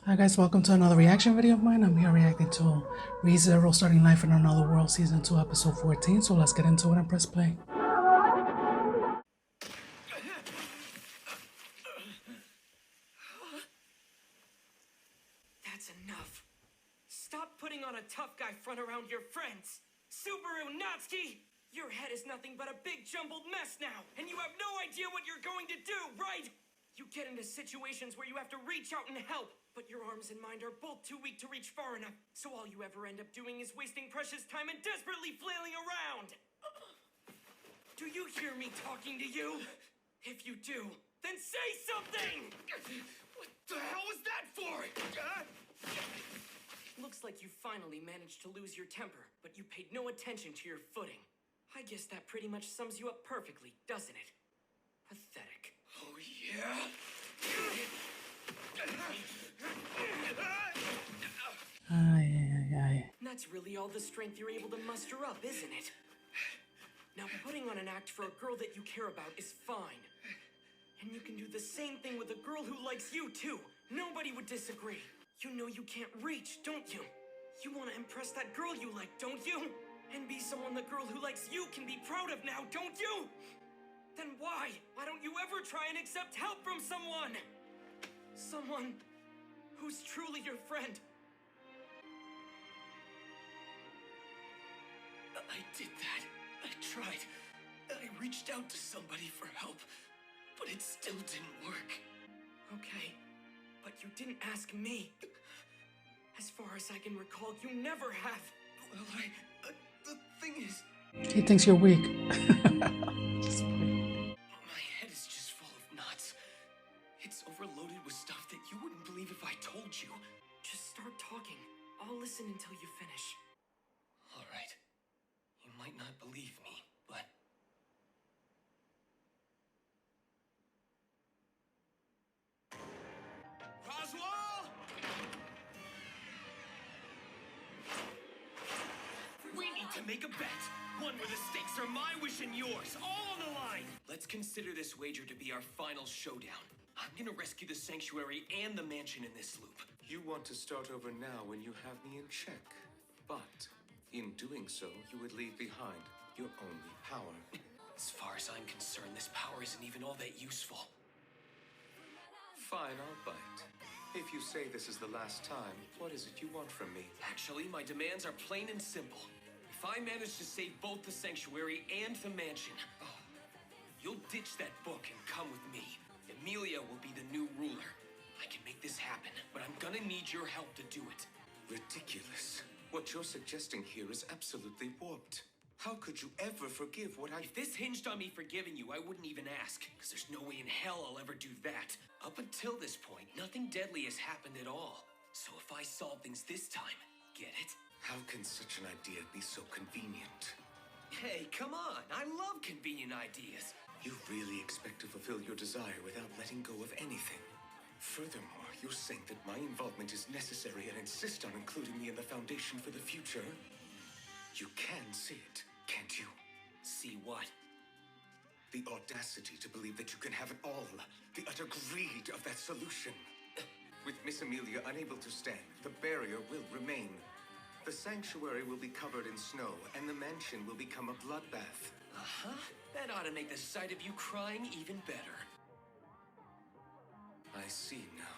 Hi guys, welcome to another reaction video of mine. I'm here reacting to ReZero Starting Life in Another World Season 2 Episode 14. So let's get into it and press play. That's enough. Stop putting on a tough guy front around your friends. Subaru Natsuki! Your head is nothing but a big jumbled mess now, and you have no idea what you're going to do, right? You get into situations where you have to reach out and help, but your arms and mind are both too weak to reach far enough, so all you ever end up doing is wasting precious time and desperately flailing around. Do you hear me talking to you? If you do, then say something! What the hell was that for? Looks like you finally managed to lose your temper, but you paid no attention to your footing. I guess that pretty much sums you up perfectly, doesn't it? Pathetic. Oh, yeah? Aye. That's really all the strength you're able to muster up, isn't it? Now, putting on an act for a girl that you care about is fine. And you can do the same thing with a girl who likes you, too. Nobody would disagree. You know you can't reach, don't you? You want to impress that girl you like, don't you? And be someone the girl who likes you can be proud of now, don't you? Then why don't you ever try and accept help from someone? Someone who's truly your friend. I did that. I tried. I reached out to somebody for help, but it still didn't work. Okay, but you didn't ask me. As far as I can recall, you never have. Well, the thing is... He thinks you're weak. My head is just full of knots. It's overloaded with stuff that you wouldn't believe if I told you. Just start talking. I'll listen until you finish. All right. You might not believe me, but... Roswell! We need to make a bet. One where the stakes are my wish and yours, all on the line. Let's consider this wager to be our final showdown. I'm gonna rescue the sanctuary and the mansion in this loop. You want to start over now when you have me in check. But in doing so, you would leave behind your only power. As far as I'm concerned, this power isn't even all that useful. Fine, I'll bite. If you say this is the last time, what is it you want from me? Actually, my demands are plain and simple. If I manage to save both the sanctuary and the mansion, you'll ditch that book and come with me. Emilia will be the new ruler. I can make this happen, but I'm gonna need your help to do it. Ridiculous. What you're suggesting here is absolutely warped. How could you ever forgive what I... If this hinged on me forgiving you, I wouldn't even ask, because there's no way in hell I'll ever do that. Up until this point, nothing deadly has happened at all. So if I solve things this time, get it? How can such an idea be so convenient? Hey, come on! I love convenient ideas! You really expect to fulfill your desire without letting go of anything? Furthermore, you're saying that my involvement is necessary and insist on including me in the foundation for the future? You can see it, can't you? See what? The audacity to believe that you can have it all. The utter greed of that solution. With Miss Emilia unable to stand, the barrier will remain. The sanctuary will be covered in snow, and the mansion will become a bloodbath. Uh-huh. That ought to make the sight of you crying even better. I see now.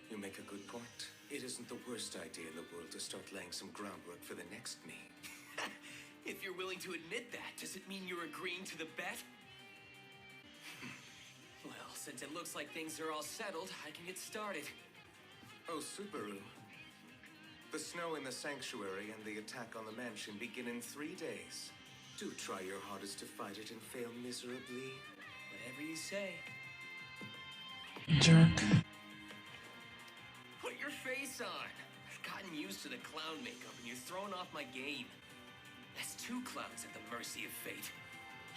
You make a good point. It isn't the worst idea in the world to start laying some groundwork for the next me. If you're willing to admit that, does it mean you're agreeing to the bet? Well, since it looks like things are all settled, I can get started. Oh, Subaru. The snow in the sanctuary and the attack on the mansion begin in 3 days. Do try your hardest to fight it and fail miserably. Whatever you say. Jerk. Put your face on. I've gotten used to the clown makeup and you're throwing off my game. That's 2 clowns at the mercy of fate.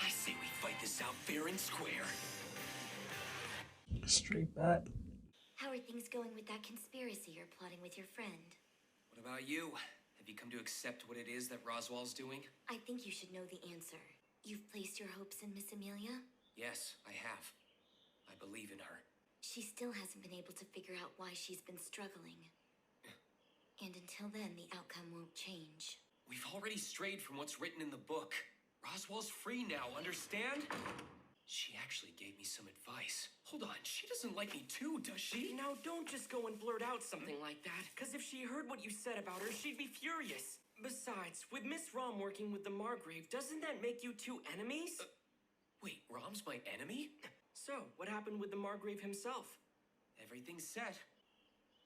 I say we fight this out fair and square. Straight bet. How are things going with that conspiracy you're plotting with your friend? What about you? Have you come to accept what it is that Roswell's doing? I think you should know the answer. You've placed your hopes in Miss Emilia? Yes, I have. I believe in her. she still hasn't been able to figure out why she's been struggling. And until then, the outcome won't change. We've already strayed from what's written in the book. Roswell's free now, understand? She actually gave me some advice. Hold on, she doesn't like me too, does she? Now, don't just go and blurt out something like that, because if she heard what you said about her, she'd be furious. Besides, with Miss Rom working with the Margrave, doesn't that make you two enemies? Wait, Rom's my enemy? So, what happened with the Margrave himself? Everything's set.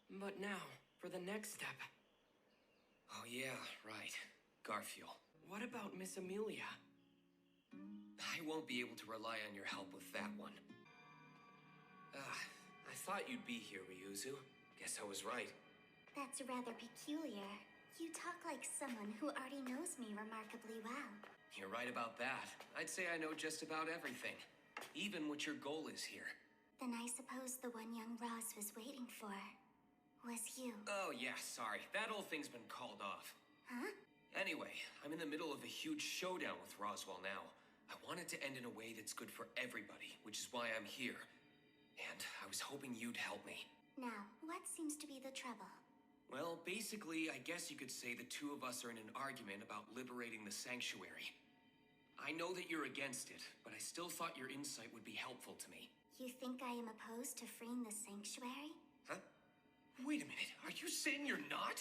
But now, for the next step. Oh yeah, right. Garfield. What about Miss Amelia? I won't be able to rely on your help with that one. I thought you'd be here, Ryuzu. Guess I was right. That's rather peculiar. You talk like someone who already knows me remarkably well. You're right about that. I'd say I know just about everything. Even what your goal is here. Then I suppose the one young Roz was waiting for was you. Oh yeah, sorry. That whole thing's been called off. Huh? Anyway, I'm in the middle of a huge showdown with Roswell now. I want it to end in a way that's good for everybody, which is why I'm here. And I was hoping you'd help me. Now, what seems to be the trouble? Well, basically, I guess you could say the two of us are in an argument about liberating the sanctuary. I know that you're against it, but I still thought your insight would be helpful to me. You think I am opposed to freeing the sanctuary? Huh? Wait a minute, are you saying you're not?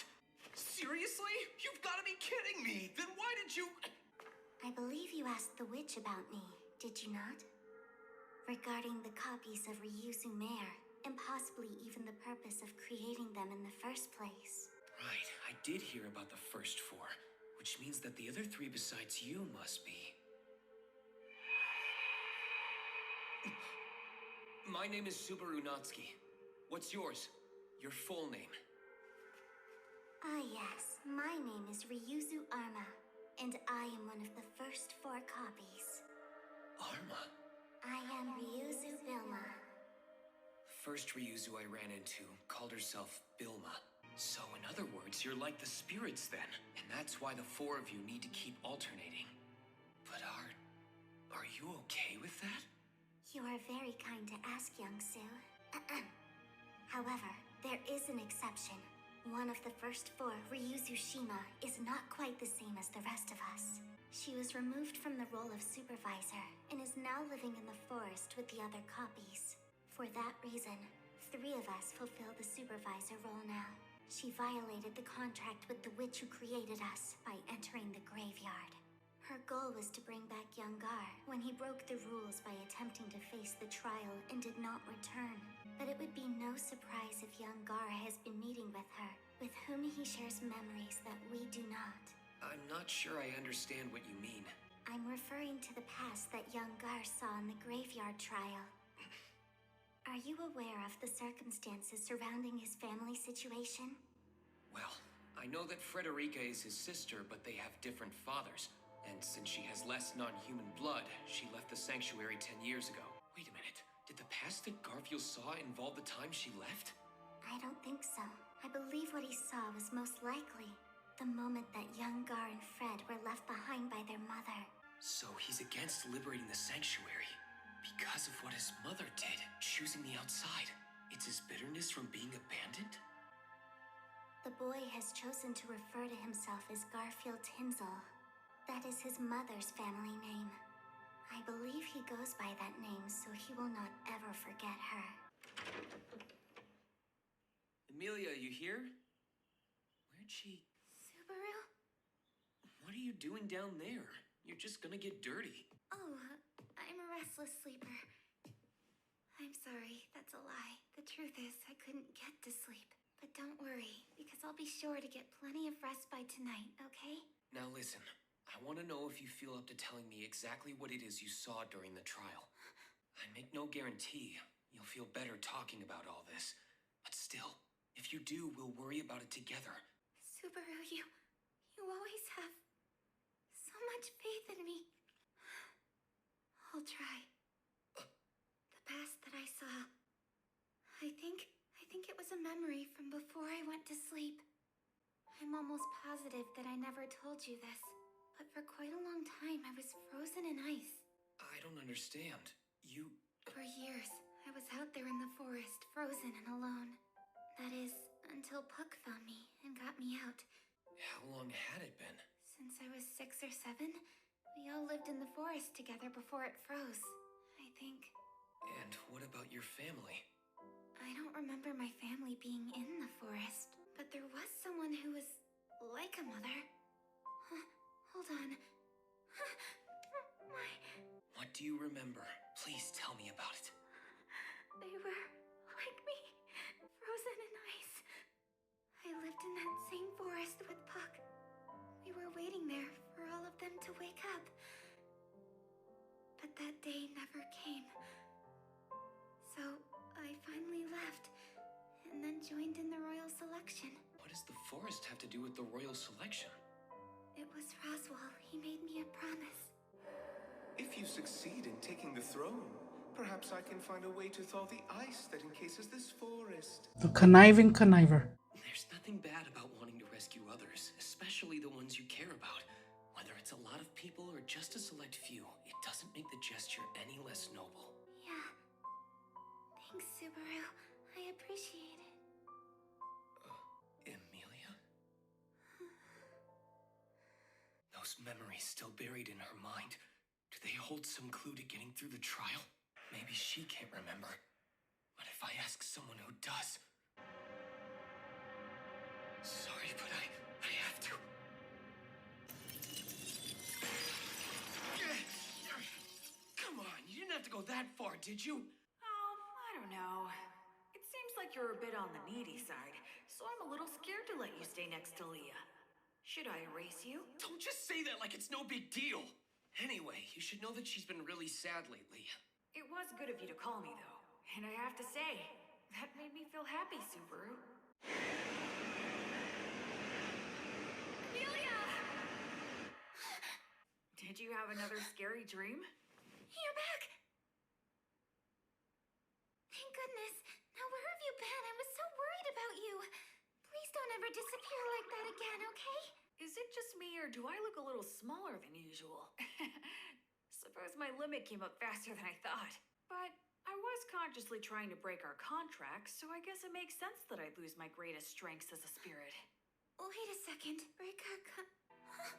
Seriously? You've got to be kidding me! Then why did you... I believe you asked the witch about me, did you not? Regarding the copies of Ryuzu Mare, and possibly even the purpose of creating them in the first place. Right, I did hear about the first four, which means that the other three besides you must be... My name is Subaru Natsuki. What's yours? Your full name. Ah yes, my name is Ryuzu Arma, and I am one of the first four copies. Arma? I am Ryuzu Bilma. First Ryuzu I ran into called herself Bilma. So in other words, you're like the spirits then, and that's why the four of you need to keep alternating. But are you okay with that? You are very kind to ask, young Sue. However, there is an exception. One of the first four, Ryuzu Shima, is not quite the same as the rest of us. She was removed from the role of supervisor and is now living in the forest with the other copies. For that reason, 3 of us fulfill the supervisor role now. She violated the contract with the witch who created us by entering the graveyard. Her goal was to bring back young Gar when he broke the rules by attempting to face the trial and did not return. But it would be no surprise if young Gar has been meeting with her, with whom he shares memories that we do not. I'm not sure I understand what you mean. I'm referring to the past that young Gar saw in the graveyard trial. Are you aware of the circumstances surrounding his family situation? Well, I know that Frederica is his sister, but they have different fathers. And since she has less non-human blood, she left the sanctuary 10 years ago. Wait a minute. Did the past that Garfield saw involve the time she left? I don't think so. I believe what he saw was most likely the moment that young Gar and Fred were left behind by their mother. So he's against liberating the sanctuary because of what his mother did, choosing the outside. It's his bitterness from being abandoned? The boy has chosen to refer to himself as Garfield Tinsel. That is his mother's family name. I believe he goes by that name, so he will not ever forget her. Amelia, you here? Where'd she... Subaru? What are you doing down there? You're just gonna get dirty. Oh, I'm a restless sleeper. I'm sorry, that's a lie. The truth is, I couldn't get to sleep. But don't worry, because I'll be sure to get plenty of rest by tonight, okay? Now listen, I want to know if you feel up to telling me exactly what it is you saw during the trial. I make no guarantee you'll feel better talking about all this. But still, if you do, we'll worry about it together. Subaru, you always have so much faith in me. I'll try. The past that I saw, I think it was a memory from before I went to sleep. I'm almost positive that I never told you this, but for quite a long time I was frozen in ice. I don't understand. For years, I was out there in the forest, frozen and alone. That is, until Puck found me and got me out. How long had it been? Since I was 6 or 7, we all lived in the forest together before it froze, I think. And what about your family? I don't remember my family being in the forest, but there was someone who was like a mother. Hold on. What do you remember? Please tell me about it. They were like me, frozen in ice. I lived in that same forest with Puck. We were waiting there for all of them to wake up. But that day never came. So I finally left, and then joined in the royal selection. What does the forest have to do with the royal selection? It was Roswell. He made me a promise. If you succeed in taking the throne, perhaps I can find a way to thaw the ice that encases this forest. The conniving conniver. There's nothing bad about wanting to rescue others, especially the ones you care about. Whether it's a lot of people or just a select few, it doesn't make the gesture any less noble. Yeah. Thanks, Subaru. I appreciate it. Emilia? Those memories still buried in her mind. Do they hold some clue to getting through the trial? Maybe she can't remember. But if I ask someone who does... Sorry, but I have to. Come on, you didn't have to go that far, did you? Oh, I don't know. It seems like you're a bit on the needy side, so I'm a little scared to let you stay next to Leah. Should I erase you? Don't just say that like it's no big deal. Anyway, you should know that she's been really sad lately. It was good of you to call me, though. And I have to say, that made me feel happy, Subaru. Amelia! Did you have another scary dream? You're back! Thank goodness. Now where have you been? I was so worried about you. Please don't ever disappear like that again, okay? Is it just me, or do I look a little smaller than usual? Suppose my limit came up faster than I thought. But I was consciously trying to break our contract, so I guess it makes sense that I'd lose my greatest strengths as a spirit. Wait a second. Break our Huh?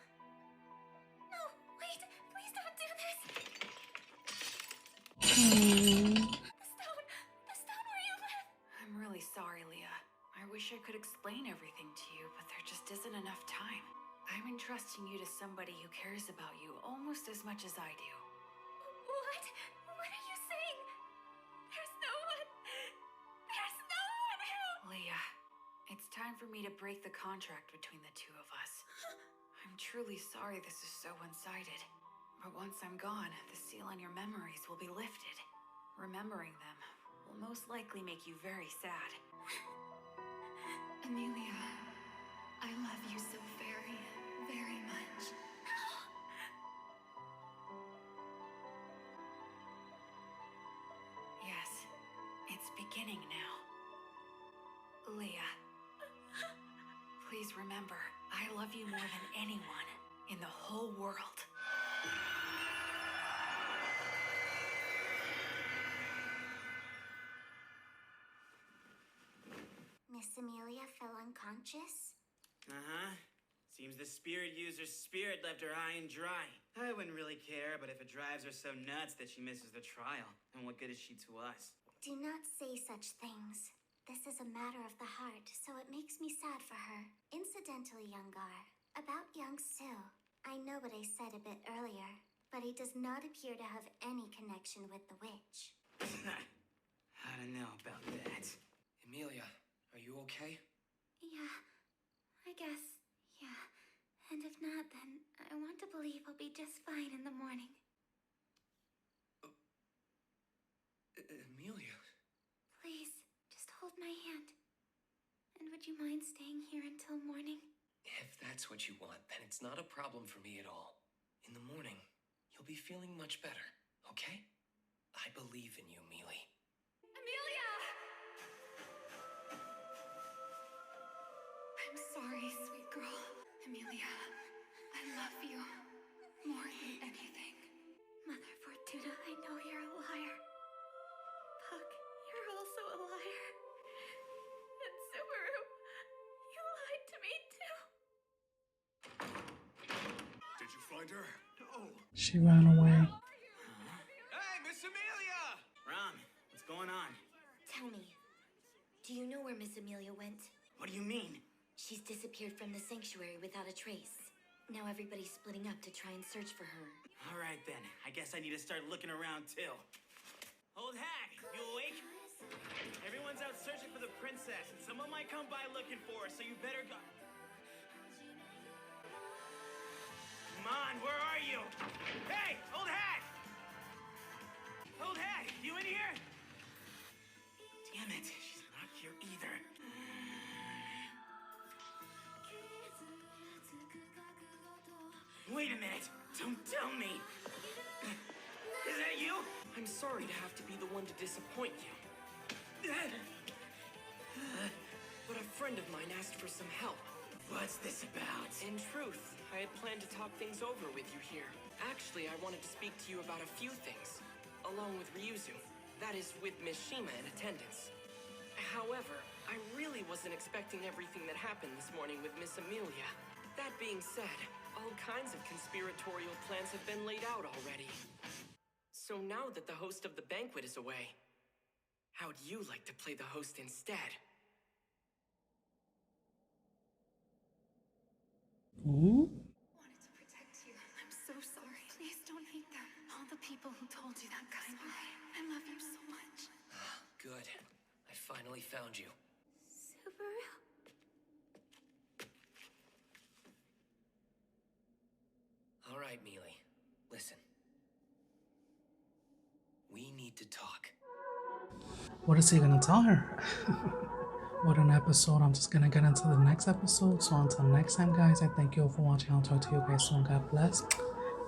No, wait! Please don't do this! The stone where you live! I'm really sorry, Leah. I wish I could explain everything to you, but there just isn't enough time. I'm entrusting you to somebody who cares about you almost as much as I do. What? What are you saying? There's no one who... Leah, it's time for me to break the contract between the two of us. I'm truly sorry this is so one-sided. But once I'm gone, the seal on your memories will be lifted. Remembering them will most likely make you very sad. Amelia, I love you so very, very much. Yes, it's beginning now. Leah, please remember, I love you more than anyone in the whole world. Miss Amelia fell unconscious? Uh-huh. Seems the spirit user's spirit left her high and dry. I wouldn't really care, but if it drives her so nuts that she misses the trial, then what good is she to us? Do not say such things. This is a matter of the heart, so it makes me sad for her. Incidentally, Youngar, about young Sue. I know what I said a bit earlier, but he does not appear to have any connection with the witch. I don't know about that. Emilia, are you okay? Yeah, I guess, yeah. And if not, then I want to believe I'll be just fine in the morning. Emilia? Please, just hold my hand. And would you mind staying here until morning? If that's what you want, then it's not a problem for me at all. In the morning, you'll be feeling much better, okay? I believe in you, Mealy. Amelia! I'm sorry, sweet girl. Amelia, I love you more than anything. Mother Fortuna, I know you're a liar. Puck, you're also a liar. Commander. No. She ran away. Hey, Miss Amelia! Rom, what's going on? Tell me, do you know where Miss Amelia went? What do you mean? She's disappeared from the sanctuary without a trace. Now everybody's splitting up to try and search for her. All right then, I guess I need to start looking around too. Old hag, you awake? Everyone's out searching for the princess, and someone might come by looking for her, so you better go. Come on, where are you? Hey, old hag! Old hag, you in here? Damn it, she's not here either. Wait a minute, don't tell me. Is that you? I'm sorry to have to be the one to disappoint you. But a friend of mine asked for some help. What's this about? In truth, I had planned to talk things over with you here. Actually, I wanted to speak to you about a few things, along with Ryuzu. That is, with Miss Shima in attendance. However, I really wasn't expecting everything that happened this morning with Miss Amelia. That being said, all kinds of conspiratorial plans have been laid out already. So now that the host of the banquet is away, how'd you like to play the host instead? Ooh. Wanted to protect you. I'm so sorry. Please don't hate them. All the people who told you that kind of way. I love you so much. Good. I finally found you. Subaru? All right, Mealy. Listen. We need to talk. What is he gonna tell her? What an episode. I'm just gonna get into the next episode. So until next time, guys, I thank you all for watching. I'll talk to you guys soon. God bless.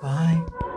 Bye.